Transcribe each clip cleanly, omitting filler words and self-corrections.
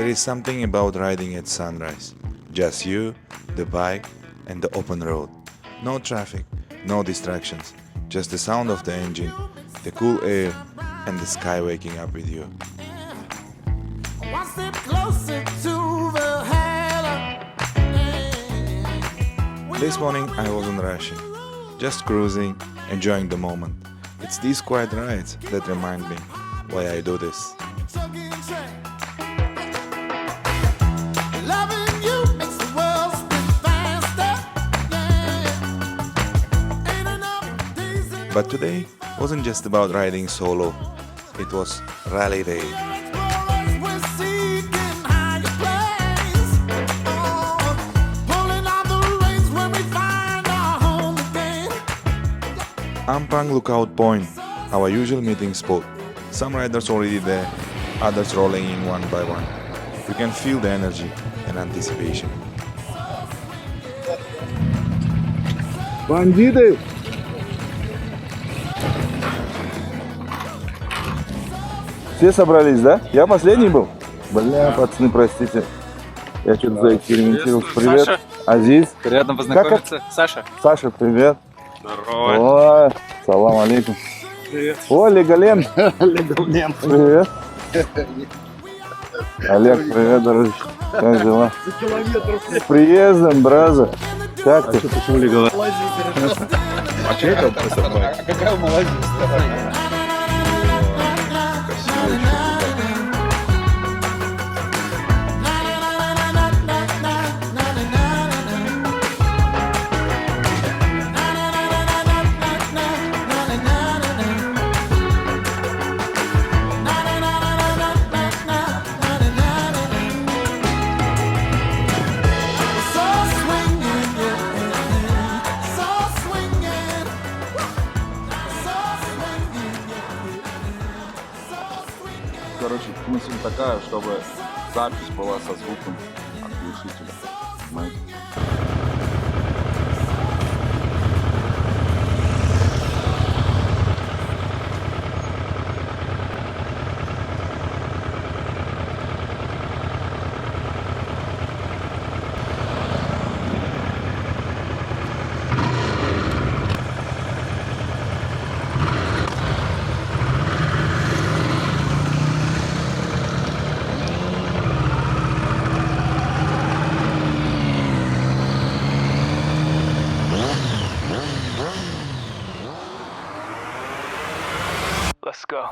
There is something about riding at sunrise. Just you, the bike, and the open road. No traffic, no distractions, just the sound of the engine, the cool air, and the sky waking up with you. One step closer to the halo. This morning I wasn't rushing, just cruising, enjoying the moment. It's these quiet rides that remind me why I do this. Chugging track. Loving you makes the world spin faster. Yeah. Ain't enough days in But today wasn't just about riding solo, it was rally day. explorers, we're seeking higher planes. Oh, pulling out the reins when we find our home again. Ampang Lookout Point, our usual meeting spot. Some riders already there, others rolling in one by one. You can feel the energy and anticipation. Бандиты! Все собрались, да? Я последний был? Бля, пацаны, простите. Я что-то заэкспериментировал. Привет, Саша. Азиз. Приятно познакомиться. Саша. Саша, привет. Здорово. О, салам алейкум. Привет. О, Леголем. Привет. Олег, привет, дружище. Как дела? С приездом, браза. Как ты? Почему Леголем? А что это за собака? Какая Малайзия? Короче, мысль такая, чтобы запись была со звуком от глушителя. Понимаете? Let's go.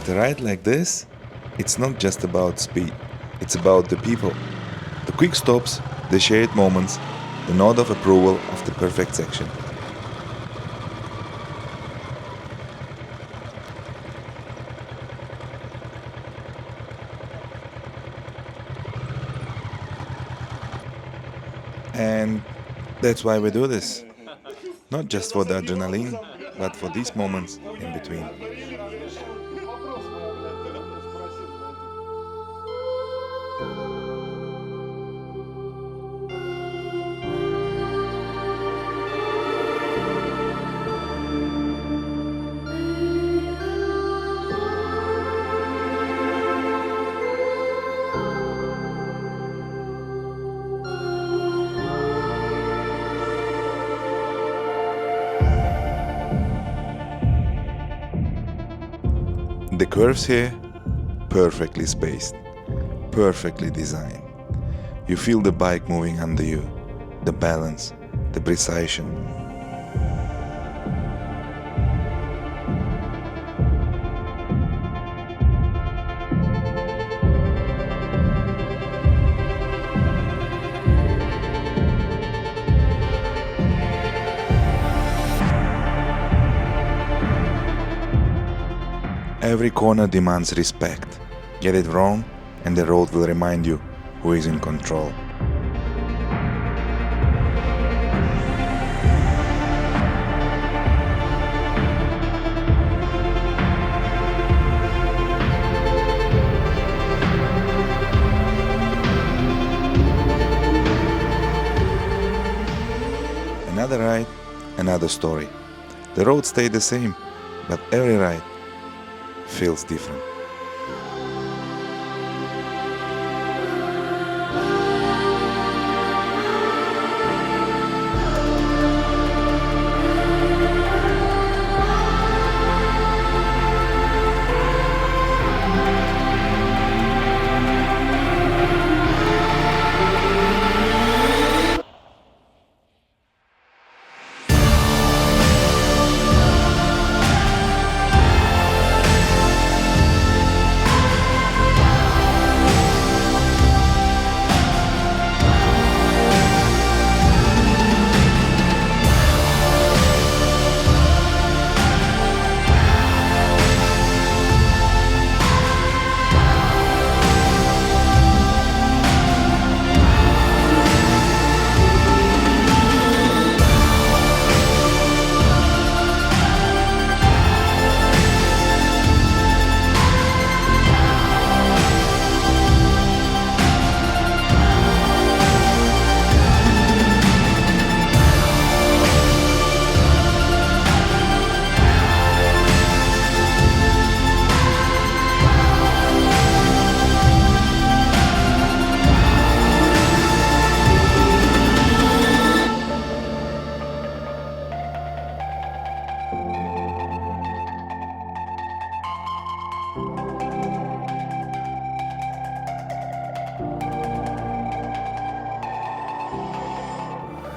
But a ride like this, it's not just about speed, it's about the people. The quick stops, the shared moments, the nod of approval of the perfect section. And that's why we do this. Not just for the adrenaline, but for these moments in between. The curves here, perfectly spaced, perfectly designed. You feel the bike moving under you, the balance, the precision. Every corner demands respect. Get it wrong, and the road will remind you who is in control. Another ride, another story. The road stayed the same, but every ride feels different.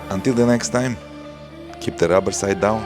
Until the next time, keep the rubber side down.